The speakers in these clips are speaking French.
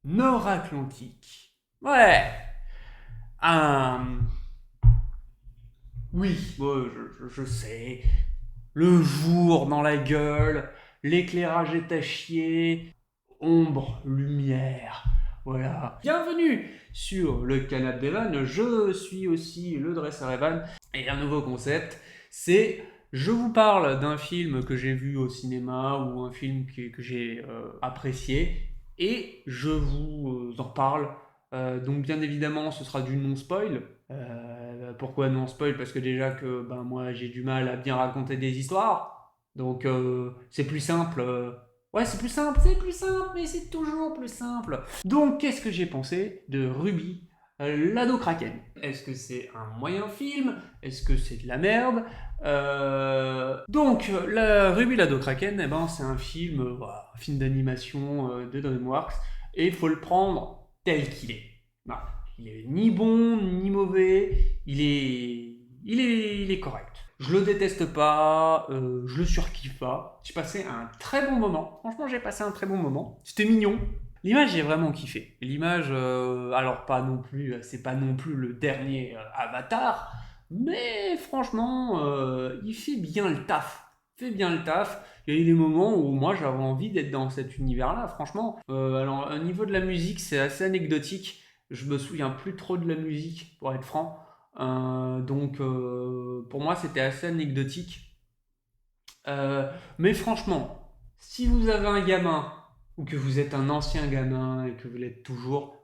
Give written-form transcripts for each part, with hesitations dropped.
nord-atlantique. Ouais. Un... Oui, je sais. Le jour dans la gueule, l'éclairage est à chier, ombre, lumière. Voilà. Bienvenue sur le canapé d'Evan. Je suis aussi le dresseur Evan. Et un nouveau concept, c'est je vous parle d'un film que j'ai vu au cinéma ou un film que j'ai apprécié et je vous en parle. Donc bien évidemment, ce sera du non-spoil. Pourquoi non-spoil? Parce que déjà que ben, moi j'ai du mal à bien raconter des histoires. Donc c'est plus simple. Ouais, c'est plus simple, mais c'est toujours plus simple. Donc qu'est-ce que j'ai pensé de Ruby, l'ado Kraken? Est-ce que c'est un moyen film? Est-ce que c'est de la merde? Donc, la Ruby l'ado Kraken, eh ben, c'est un film, voilà, un film d'animation de DreamWorks, et il faut le prendre tel qu'il est. Voilà. Il est ni bon ni mauvais, il est correct. Je le déteste pas, je le surkiffe pas. J'ai passé un très bon moment. Franchement, j'ai passé un très bon moment. C'était mignon. L'image, j'ai vraiment kiffé. L'image, alors pas non plus, c'est pas non plus le dernier Avatar, mais franchement, il fait bien le taf. Il fait bien le taf. Il y a eu des moments où moi j'avais envie d'être dans cet univers-là, franchement. Alors, au niveau de la musique, c'est assez anecdotique. Je me souviens plus trop de la musique, pour être franc. Donc, pour moi, c'était assez anecdotique. Mais franchement, si vous avez un gamin ou que vous êtes un ancien gamin et que vous l'êtes toujours,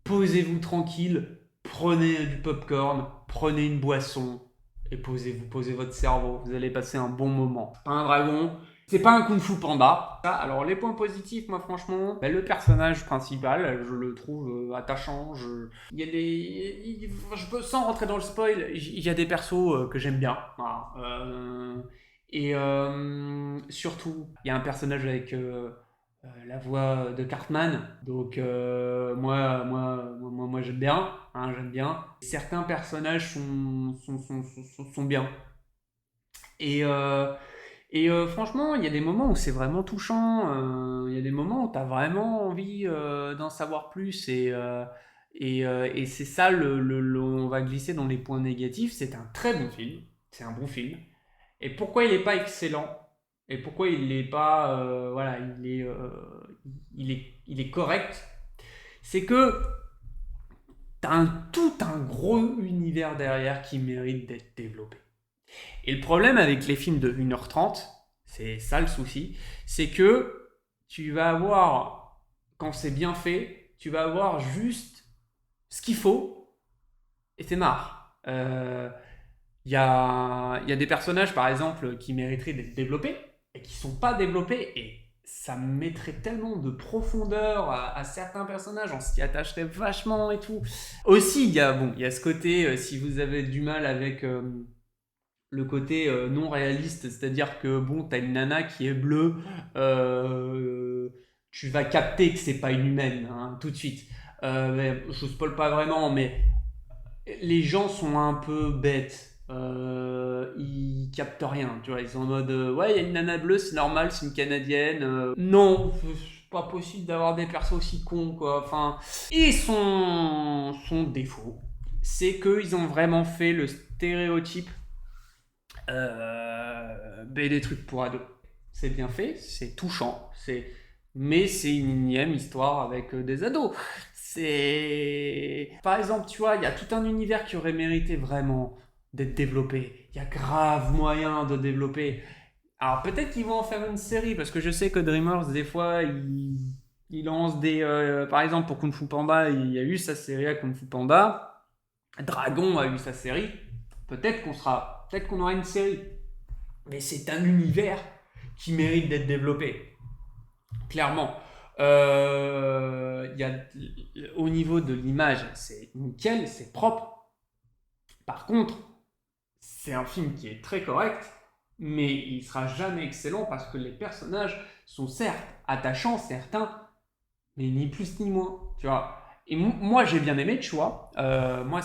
posez-vous tranquille, prenez du popcorn, prenez une boisson et posez-vous, posez votre cerveau. Vous allez passer un bon moment. Pas un dragon, c'est pas un kung fu panda. Alors les points positifs, moi franchement, ben, le personnage principal, je le trouve attachant. Il y a sans rentrer dans le spoil, il y a des persos que j'aime bien. Voilà. Et surtout, il y a un personnage avec la voix de Cartman. Donc moi j'aime bien, hein, j'aime bien. Certains personnages sont bien. Et, euh, franchement, il y a des moments où c'est vraiment touchant. Il y a des moments où tu as vraiment envie d'en savoir plus. Et c'est ça, on va glisser dans les points négatifs. C'est un très bon film. C'est un bon film. Et pourquoi il n'est pas excellent? Et pourquoi il n'est pas. Voilà, il est correct. C'est que tu as tout un gros univers derrière qui mérite d'être développé. Et le problème avec les films de 1h30, c'est ça le souci, c'est que tu vas avoir, quand c'est bien fait, tu vas avoir juste ce qu'il faut et t'es marre. Il y a des personnages, par exemple, qui mériteraient d'être développés et qui sont pas développés et ça mettrait tellement de profondeur à certains personnages, on s'y attacherait vachement et tout. Aussi, il y a ce côté, si vous avez du mal avec le côté non réaliste, c'est-à-dire que bon, t'as une nana qui est bleue, euh, tu vas capter que c'est pas une humaine hein, tout de suite. Mais je spoil pas vraiment, mais les gens sont un peu bêtes. Ils captent rien, tu vois. Ils sont en mode ouais, il y a une nana bleue, c'est normal, c'est une canadienne. Non, c'est pas possible d'avoir des persos aussi cons, quoi. Enfin, et son défaut, c'est qu'ils ont vraiment fait le stéréotype des trucs pour ados. C'est bien fait, c'est touchant, mais c'est une énième histoire avec des ados. C'est. Par exemple, tu vois, il y a tout un univers qui aurait mérité vraiment d'être développé. Il y a grave moyen de développer. Alors peut-être qu'ils vont en faire une série, parce que je sais que DreamWorks, des fois, ils lancent des. Par exemple, pour Kung Fu Panda, il y a eu sa série à Kung Fu Panda. Dragon a eu sa série. Peut-être qu'on aura une série. Mais c'est un univers qui mérite d'être développé, clairement. Y a, au niveau de l'image, c'est nickel, c'est propre. Par contre, c'est un film qui est très correct, mais il sera jamais excellent parce que les personnages sont certes attachants, certains, mais ni plus ni moins, tu vois. Et moi j'ai bien aimé, tu vois. Moi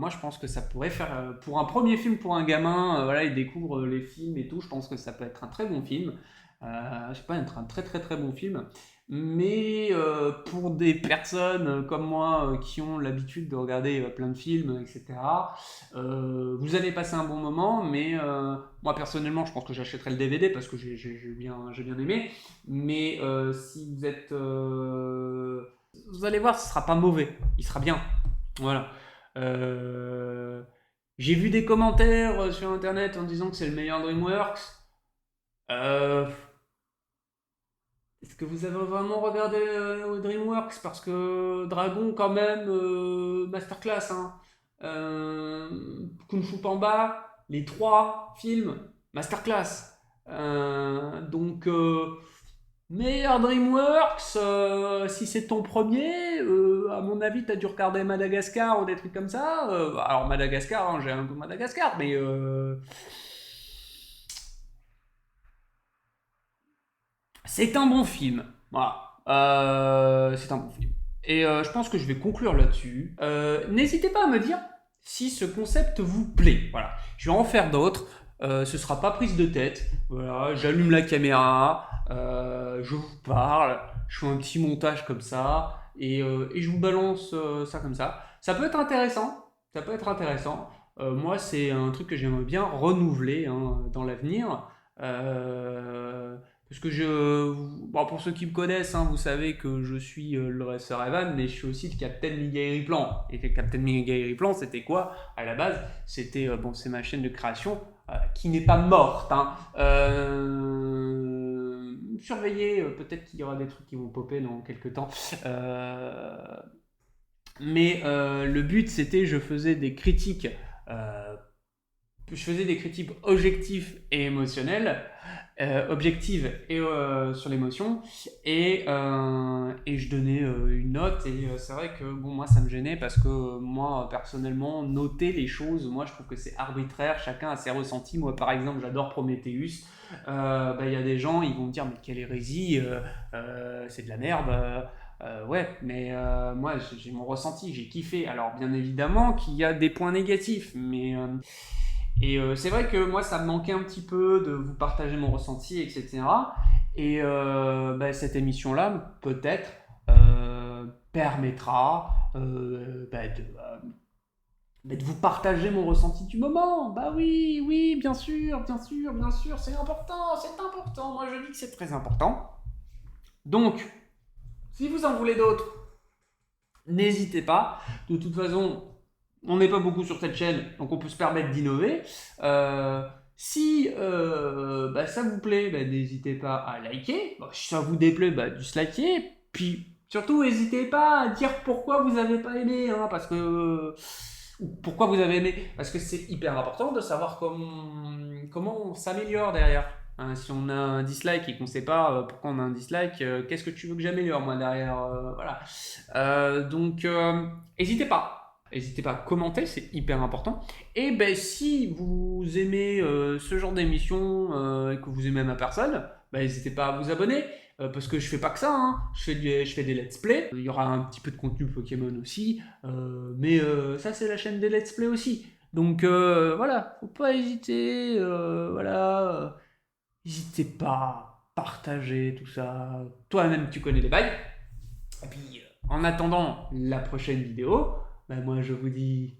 je pense que ça pourrait faire pour un premier film pour un gamin, voilà, il découvre les films et tout. Je pense que ça peut être un très bon film. C'est pas être un très très très bon film, mais pour des personnes comme moi qui ont l'habitude de regarder plein de films, etc., vous allez passer un bon moment, mais moi personnellement, je pense que j'achèterai le DVD parce que j'ai bien aimé. Mais si vous êtes. Vous allez voir, ce sera pas mauvais, il sera bien. Voilà. Euh, j'ai vu des commentaires sur internet en disant que c'est le meilleur DreamWorks. Euh, Est-ce que vous avez vraiment regardé DreamWorks? Parce que Dragon, quand même, masterclass. Hein. Kung Fu Panda, les trois films, masterclass. Donc, meilleur DreamWorks, si c'est ton premier, à mon avis, t'as dû regarder Madagascar ou des trucs comme ça. Alors, Madagascar, hein, j'ai un peu Madagascar, mais c'est un bon film. Voilà. C'est un bon film. Et je pense que je vais conclure là-dessus. N'hésitez pas à me dire si ce concept vous plaît. Voilà. Je vais en faire d'autres. Ce sera pas prise de tête. Voilà. J'allume la caméra. Je vous parle. Je fais un petit montage comme ça. Et je vous balance ça comme ça. Ça peut être intéressant. Ça peut être intéressant. Moi, c'est un truc que j'aimerais bien renouveler hein, dans l'avenir. Euh, Parce que bon, pour ceux qui me connaissent, hein, vous savez que je suis le dresseur Evan, mais je suis aussi le Captain Miguel Plan. Et le Captain Miguel Plan, c'était quoi à la base? C'était, bon, c'est ma chaîne de création qui n'est pas morte. Hein. Surveillez, peut-être qu'il y aura des trucs qui vont popper dans quelques temps. Mais le but, c'était, je faisais des critiques objectives et émotionnelles, objectives et sur l'émotion, et je donnais une note. Et c'est vrai que bon, moi ça me gênait parce que moi personnellement, noter les choses, moi je trouve que c'est arbitraire, chacun a ses ressentis. Moi par exemple, j'adore Prometheus. Bah, y a des gens, ils vont me dire, mais quelle hérésie, c'est de la merde. Ouais, mais moi j'ai mon ressenti, j'ai kiffé. Alors bien évidemment qu'il y a des points négatifs, mais c'est vrai que moi, ça me manquait un petit peu de vous partager mon ressenti, etc. Et bah, cette émission-là, peut-être, permettra de vous partager mon ressenti du moment. Bah oui, oui, bien sûr, bien sûr, bien sûr, c'est important, c'est important. Moi, je dis que c'est très important. Donc, si vous en voulez d'autres, n'hésitez pas. De toute façon, on n'est pas beaucoup sur cette chaîne, donc on peut se permettre d'innover. Si bah, ça vous plaît, bah, n'hésitez pas à liker. Bah, si ça vous déplaît, bah, disliker. Puis surtout, n'hésitez pas à dire pourquoi vous n'avez pas aimé, hein, parce que ou pourquoi vous avez aimé, parce que c'est hyper important de savoir comment on s'améliore derrière. Hein, si on a un dislike et qu'on ne sait pas pourquoi on a un dislike, qu'est-ce que tu veux que j'améliore moi derrière voilà. Donc, n'hésitez pas. N'hésitez pas à commenter, c'est hyper important. Et ben, si vous aimez ce genre d'émission et que vous aimez ma personne, ben, n'hésitez pas à vous abonner. Parce que je fais pas que ça, hein. Je fais des let's play. Il y aura un petit peu de contenu Pokémon aussi. Mais ça, c'est la chaîne des let's play aussi. Donc voilà, faut pas hésiter. Voilà. N'hésitez pas à partager tout ça. Toi-même, tu connais les bails. Et puis, en attendant la prochaine vidéo, ben moi je vous dis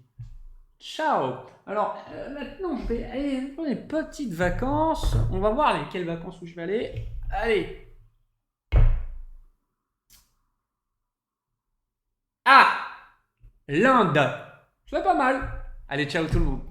ciao. Alors maintenant, je vais aller pour les petites vacances. On va voir lesquelles vacances où je vais aller. Allez. Ah, l'Inde. C'est pas mal. Allez, ciao tout le monde.